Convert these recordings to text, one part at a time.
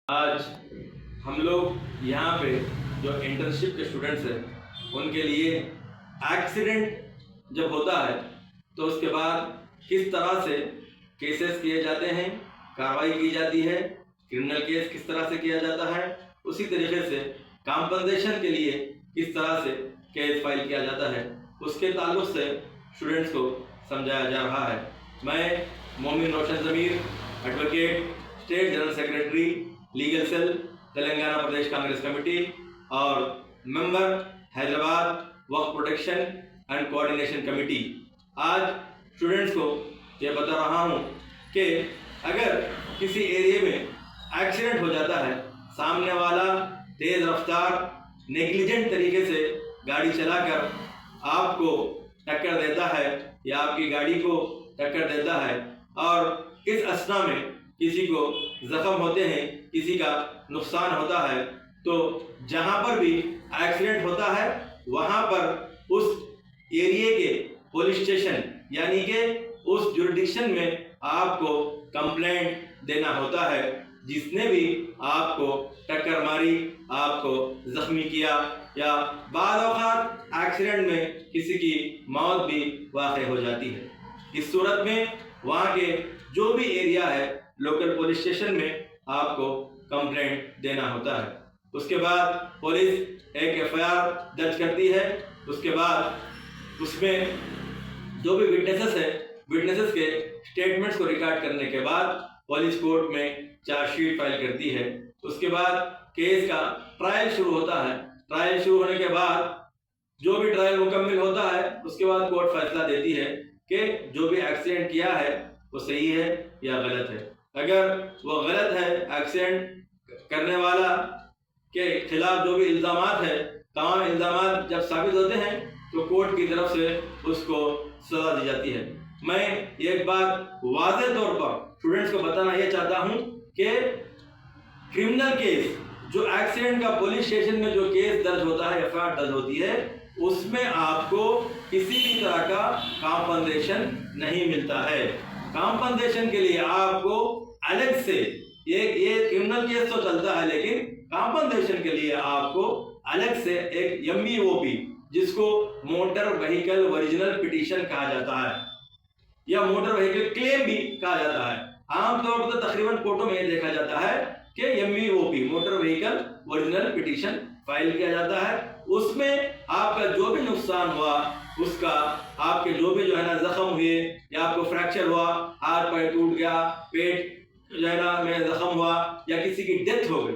आज हम लोग यहाँ पे जो इंटर्नशिप के स्टूडेंट्स हैं उनके लिए एक्सीडेंट जब होता है तो उसके बाद किस तरह से केसेस किए जाते हैं, कार्रवाई की जाती है, क्रिमिनल केस किस तरह से किया जाता है, उसी तरीके से कॉम्पनसेशन के लिए किस तरह से केस फाइल किया जाता है, उसके ताल्लुक से स्टूडेंट्स को समझाया जा रहा है। मैं Momin Roshan Zameer, advocate, state general secretary, legal cell, Telangana Pradesh Congress committee और member Hyderabad Waqf protection and coordination committee, आज स्टूडेंट्स को ये बता रहा हूँ कि अगर किसी एरिया में एक्सीडेंट हो जाता है, सामने वाला तेज़ रफ्तार नेग्लिजेंट तरीके से गाड़ी चलाकर आपको टक्कर देता है या आपकी गाड़ी को टक्कर देता है और इस असना में किसी को ज़ख्म होते हैं, किसी का नुकसान होता है, तो जहाँ पर भी एक्सीडेंट होता है वहाँ पर उस एरिया के पुलिस स्टेशन यानी कि उस जुरिडिक्शन में आपको कंप्लेंट देना होता है। जिसने भी आपको टक्कर मारी, आपको ज़ख्मी किया या बाद औक़ात एक्सीडेंट में किसी की मौत भी वाक़ई हो जाती है, इस सूरत में वहाँ के जो भी एरिया है लोकल पुलिस स्टेशन में आपको कंप्लेंट देना होता है। उसके बाद पुलिस एक एफआईआर दर्ज करती है। उसके बाद उसमें जो भी विटनेसेस के स्टेटमेंट्स को रिकॉर्ड करने के बाद पुलिस कोर्ट में चार्जशीट फाइल करती है। उसके बाद केस का ट्रायल शुरू होता है। ट्रायल शुरू होने के बाद जो भी ट्रायल मुकम्मल होता है उसके बाद कोर्ट फैसला देती है कि जो भी एक्सीडेंट किया है वो सही है या गलत है। अगर वो गलत है, एक्सीडेंट करने वाला के खिलाफ जो भी इल्ज़ामात है, तमाम इल्ज़ामात जब साबित होते हैं तो कोर्ट की तरफ से उसको सज़ा दी जाती है। मैं एक बात वाज़ेह तौर पर स्टूडेंट्स को बताना ये चाहता हूँ कि क्रिमिनल केस जो एक्सीडेंट का पुलिस स्टेशन में जो केस दर्ज होता है, एफआईआर दर्ज होती है, उसमें आपको किसी भी तरह का कॉम्पनसेशन नहीं मिलता है। कॉम्पनसेशन के लिए आपको अलग से ये क्रिमिनल केस तो चलता है, लेकिन कॉम्पनसेशन के लिए आपको अलग से एक MVOP जिसको मोटर व्हीकल ओरिजिनल पिटीशन कहा जाता है या मोटर व्हीकल क्लेम भी कहा जाता है। आमतौर पर तकरीबन कोर्टों में देखा जाता है कि MVOP motor vehicle original petition file किया जाता है। उसमें आपका जो भी नुकसान हुआ, उसका आपके जो भी जख्म हुए या आपको फ्रैक्चर हुआ, हाथ पैर टूट गया, पेट में जख्म हुआ या किसी की डेथ हो गई,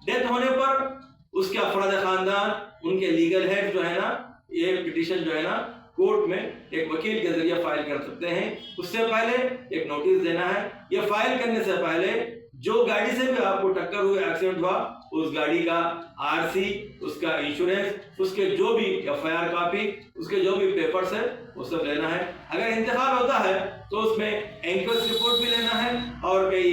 डेथ होने पर उसके अफराद खानदान, उनके लीगल हेड ये पिटीशन कोर्ट में एक वकील के जरिए फाइल कर सकते हैं। उससे पहले एक नोटिस देना है। ये फाइल करने से पहले जो गाड़ी से भी आपको टक्कर हुई, एक्सीडेंट हुआ, उस गाड़ी का RC, उसका इंश्योरेंस, उसके जो भी एफआईआर कॉपी, उसके जो भी पेपर्स है वो सब लेना है। अगर इंतकाल होता है तो उसमें इंक्वेस्ट रिपोर्ट भी लेना है और कई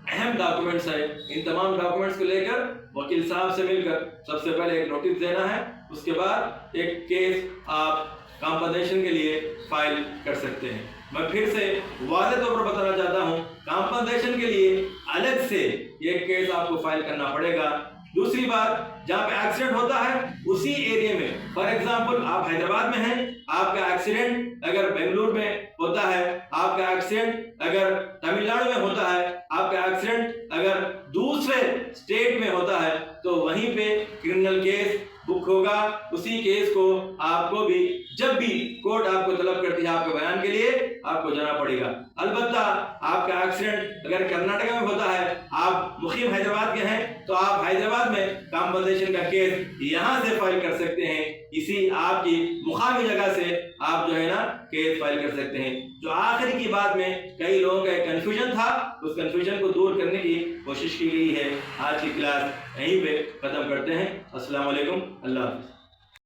अहम डॉक्यूमेंट्स है। इन तमाम डॉक्यूमेंट्स को लेकर वकील साहब से मिलकर सबसे पहले एक नोटिस देना है। उसके बाद एक केस आप कॉम्पनसेशन के लिए फाइल कर सकते हैं। मैं फिर से वाज़ेह तौर पर बताना चाहता हूँ, कॉम्पनसेशन के लिए अलग से ये केस आपको फाइल करना पड़ेगा। दूसरी बात, जहाँ पे एक्सीडेंट होता है उसी एरिया में, फॉर एग्जांपल आप हैदराबाद में हैं, आपका एक्सीडेंट अगर बेंगलुरु में होता है, आपका एक्सीडेंट अगर तमिलनाडु में होता है, आपका एक्सीडेंट अगर दूसरे स्टेट में होता है, तो वहीं पे क्रिमिनल केस बुक होगा। उसी केस को आपको भी जब भी कोर्ट आपको तलब करती है आपके बयान के लिए, आपको जाना पड़ेगा। अलबत्ता आपका एक्सीडेंट अगर कर्नाटक में होता है, आप मुकीम हैदराबाद के हैं, तो आप हैदराबाद में कॉम्पनसेशन का केस यहाँ से फाइल कर सकते हैं। इसी आपकी मुकामी जगह से आप केस फाइल कर सकते हैं। जो आखिरी की बात में कई लोगों का एक कन्फ्यूजन था, उस कन्फ्यूजन को दूर करने की कोशिश की गई है। आज की क्लास यहीं पे खत्म करते हैं। अस्सलाम वालेकुम, अल्लाह हाफ़िज़।